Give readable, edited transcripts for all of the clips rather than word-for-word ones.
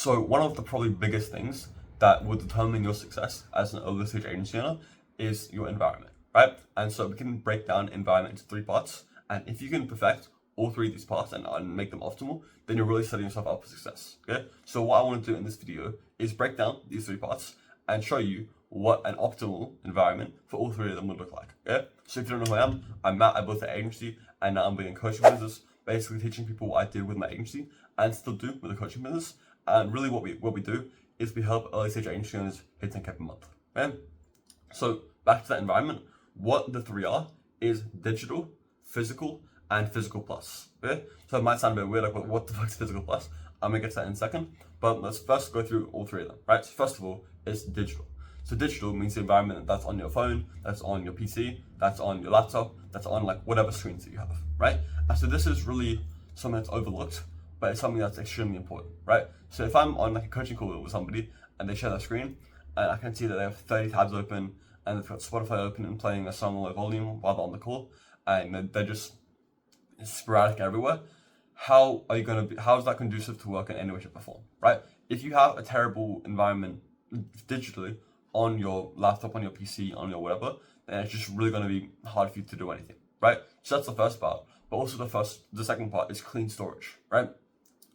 So one of the probably biggest things that will determine your success as an early stage agency owner is your environment, right? And so we can break down environment into 3 parts. And if you can perfect all 3 of these parts and make them optimal, then you're really setting yourself up for success, okay? So what I want to do in this video is break down these 3 parts and show you what an optimal environment for all 3 of them would look like, okay? So if you don't know who I am, I'm Matt. I built an agency and now I'm building a coaching business, basically teaching people what I did with my agency and still do with the coaching business. And really what we do is we help early stage agency owners hit 10K per month, okay? So back to that environment, what the 3 are is digital, physical, and physical plus, okay? So it might sound a bit weird, like what the fuck is physical plus? I'm gonna get to that in a second, but let's first go through all 3 of them, right? So first of all, it's digital. So digital means the environment that's on your phone, that's on your PC, that's on your laptop, that's on like whatever screens that you have, right? And so this is really something that's overlooked, but it's something that's extremely important, right? So if I'm on like a coaching call with somebody and they share their screen and I can see that they have 30 tabs open and they've got Spotify open and playing a song on low volume while they're on the call and they're just sporadic everywhere, how is that conducive to work in any way, shape or form, right? If you have a terrible environment digitally on your laptop, on your PC, on your whatever, then it's just really going to be hard for you to do anything, right? So that's the first part. But also the second part is clean storage, right?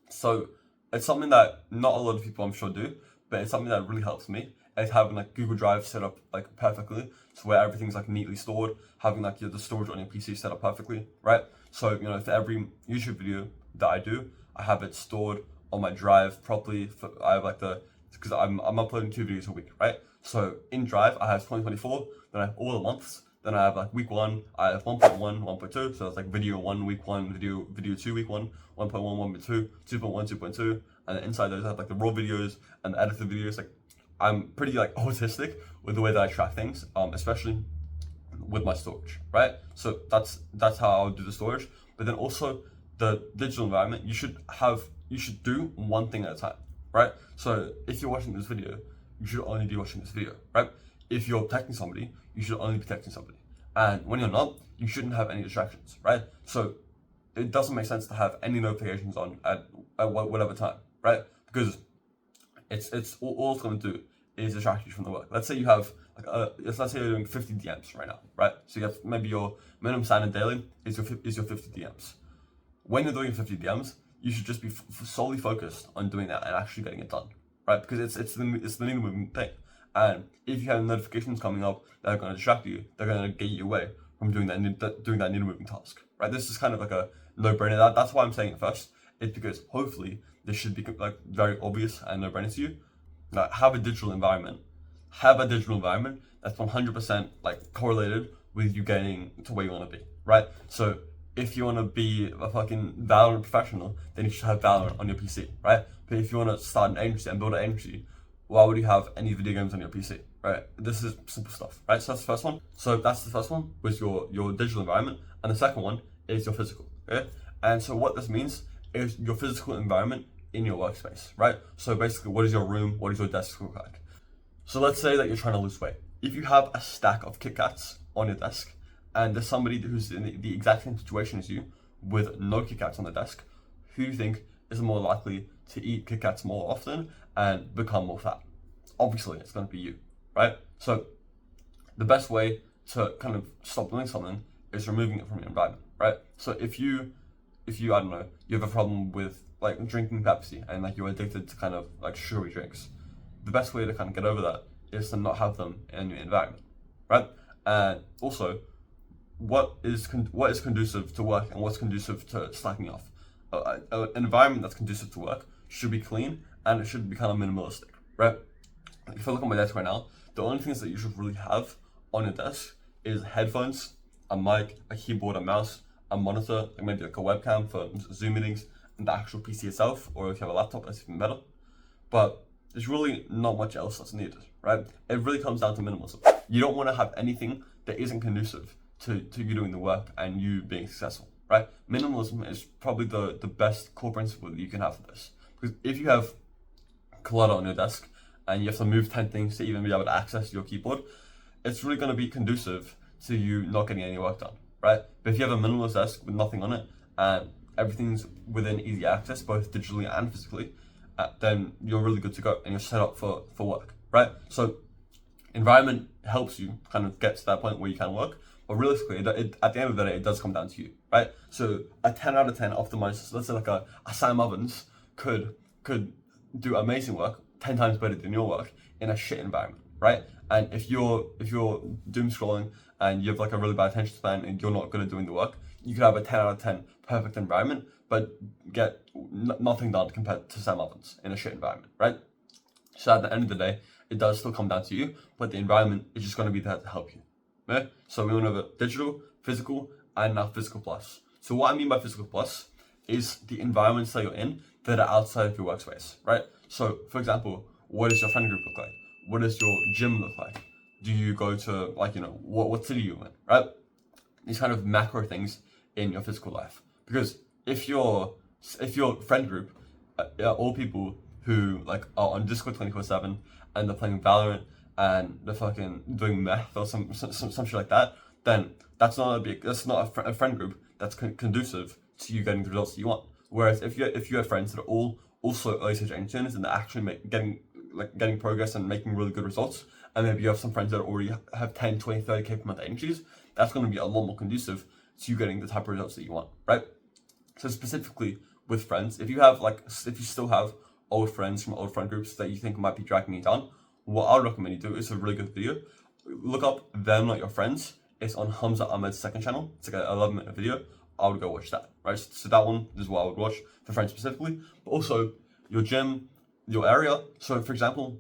So it's something that not a lot of people I'm sure do, but it's something that really helps me. It's having like Google Drive set up like perfectly, so where everything's like neatly stored, having like the storage on your PC set up perfectly, right? So for every YouTube video that I do, I have it stored on my Drive properly. I have like because I'm uploading 2 videos a week, right? So in Drive, I have 2024, then I have all the months, then I have like week 1, I have 1.1, 1.2, so it's like video 1, week 1, video 2, week 1, 1.1, 1.2, 2.1, 2.2, and then inside those I have like the raw videos and the edited videos. Like I'm pretty like autistic with the way that I track things, especially with my storage, right? So that's how I would do the storage. But then also the digital environment, you should do one thing at a time, right? So if you're watching this video, you should only be watching this video, right? If you're texting somebody, you should only be texting somebody. And when you're not, you shouldn't have any distractions, right? So it doesn't make sense to have any notifications on at whatever time, right? Because it's all it's going to do is distract you from the work. Let's say you have let's say you're doing 50 DMs right now, right? So you have maybe your minimum standard daily is your 50 DMs. When you're doing 50 DMs, you should just be solely focused on doing that and actually getting it done, right? Because it's the needle moving thing. And if you have notifications coming up that are going to distract you, they're going to get you away from doing that needle moving task, right? This is kind of like a no-brainer. That's why I'm saying it first. It's because hopefully this should be like very obvious and no-brainer to you. Like have a digital environment that's 100% like correlated with you getting to where you want to be, right? So if you want to be a fucking Valorant professional, then you should have Valorant on your PC, right? But if you want to start an agency and build an agency, why would you have any video games on your PC, right? This is simple stuff, right? So that's the first one. So that's the first one, was your digital environment. And the second one is your physical, okay? And so what this means is your physical environment in your workspace, right? So basically, what is your room? What does your desk look like? So let's say that you're trying to lose weight. If you have a stack of Kit Kats on your desk, and there's somebody who's in the exact same situation as you with no Kit Kats on the desk, who do you think is more likely to eat Kit Kats more often and become more fat? Obviously, it's going to be you, right? So the best way to kind of stop doing something is removing it from your environment, right? So if you I don't know, you have a problem with like drinking Pepsi and like you're addicted to kind of like sugary drinks, the best way to kind of get over that is to not have them in your environment, right? And also, what is conducive to work and what's conducive to slacking off? An environment that's conducive to work should be clean and it should be kind of minimalistic, right? If I look at my desk right now, the only things that you should really have on your desk is headphones, a mic, a keyboard, a mouse, a monitor, like maybe like a webcam for Zoom meetings, and the actual PC itself, or if you have a laptop, that's even better. But there's really not much else that's needed, right? It really comes down to minimalism. You don't want to have anything that isn't conducive to you doing the work and you being successful, right? Minimalism is probably the best core principle that you can have for this. Because if you have clutter on your desk and you have to move 10 things to even be able to access your keyboard, it's really going to be conducive to you not getting any work done, right? But if you have a minimalist desk with nothing on it and everything's within easy access, both digitally and physically, then you're really good to go and you're set up for work, right? So environment helps you kind of get to that point where you can work, but realistically, at the end of the day, it does come down to you, right? So a 10 out of 10 optimized, let's say like a Sam Ovens could do amazing work, 10 times better than your work in a shit environment, right? And if you're doom scrolling and you have like a really bad attention span and you're not good at doing the work, you could have a 10 out of 10 perfect environment, but get nothing done compared to Sam Ovens in a shit environment, right? So at the end of the day, it does still come down to you, but the environment is just going to be there to help you. Okay? So we want to have digital, physical, and now physical plus. So what I mean by physical plus is the environments that you're in that are outside of your workspace, right? So for example, what does your friend group look like? What does your gym look like? Do you go to like, what city you in, right? These kind of macro things in your physical life. Because if your friend group are all people who like are on Discord 24/7 and they're playing Valorant and they're fucking doing meth or some shit like that, then that's not a friend group that's conducive to you getting the results that you want. Whereas if you have friends that are all also early stage engineers and they're actually getting progress and making really good results, and maybe you have some friends that already have 10, 20, 30k per month energies, that's going to be a lot more conducive to you getting the type of results that you want, right? So specifically with friends, if you still have old friends from old friend groups that you think might be dragging you down, what I would recommend you do is a really good video. Look up Them Not Your Friends. It's on Hamza Ahmed's second channel. It's like an 11-minute video. I would go watch that, right? So that one is what I would watch for friends specifically, but also your gym, your area. So for example,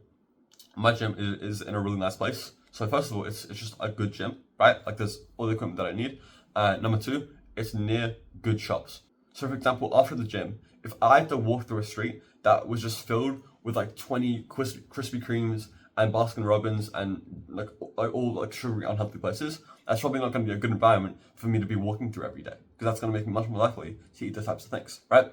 my gym is in a really nice place. So first of all, it's just a good gym, right? Like there's all the equipment that I need. Number two, it's near good shops. So for example, after the gym, if I had to walk through a street that was just filled with like 20 Krispy Kremes and Baskin Robbins and like all like sugary unhealthy places, that's probably not going to be a good environment for me to be walking through every day, because that's going to make me much more likely to eat those types of things, right?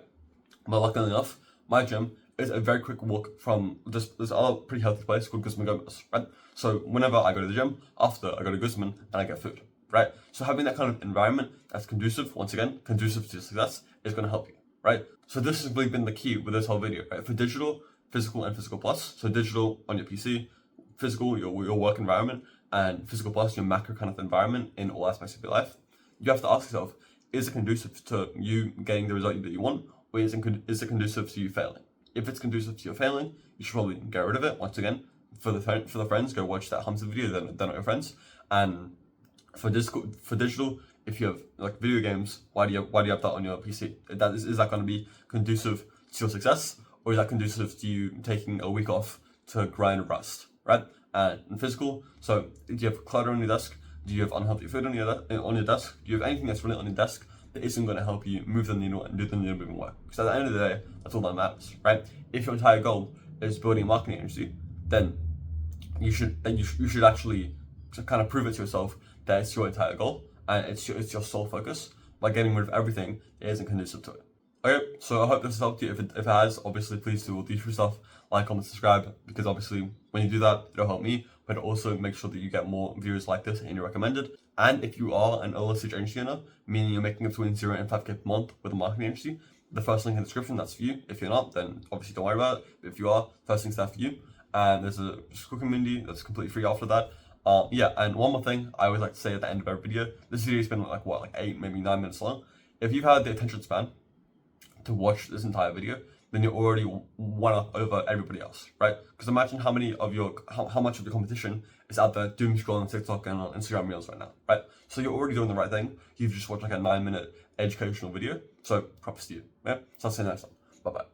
But luckily enough, my gym is a very quick walk from this other pretty healthy place called Guzman Gomez, right? So whenever I go to the gym, after I go to Guzman and I get food, right? So having that kind of environment that's conducive, once again, conducive to success is going to help you, right? So this has really been the key with this whole video, right? For digital, physical, and physical plus. So digital on your PC, physical, your work environment, and physical plus, your macro kind of environment in all aspects of your life. You have to ask yourself, is it conducive to you getting the result that you want, or is it conducive to you failing? If it's conducive to you failing, you should probably get rid of it. Once again, for the friends, go watch that Hamza video. They're not your friends. And for digital, if you have like video games, why do you have that on your PC? Is that going to be conducive to your success, or is that conducive to you taking a week off to grind Rust, right? And physical, so do you have clutter on your desk? Do you have unhealthy food on your desk? Do you have anything that's really on your desk that isn't going to help you move the needle and do the needle moving work? Because at the end of the day, that's all that matters, right? If your entire goal is building a marketing agency, then you should actually kind of prove it to yourself that it's your entire goal and it's your sole focus, by getting rid of everything that isn't conducive to it. Okay, so I hope this has helped you. If it has, obviously please do all these free stuff, like, comment, subscribe, because obviously when you do that, it'll help me, but it'll also make sure that you get more viewers like this in your recommended. And if you are an early stage agency owner, meaning you're making between 0 and 5k per month with a marketing agency, the first link in the description, that's for you. If you're not, then obviously don't worry about it. But if you are, first link's there for you. And there's a school community that's completely free after that. Yeah, and one more thing I always like to say at the end of every video. This video has been like 8, maybe 9 minutes long. If you've had the attention span to watch this entire video, then you're already one up over everybody else, right? Because imagine how much of your competition is out there doom scrolling on TikTok and on Instagram Reels right now, right? So you're already doing the right thing. You've just watched like a 9-minute educational video. So props to you, yeah? So I'll see you next time. Bye bye.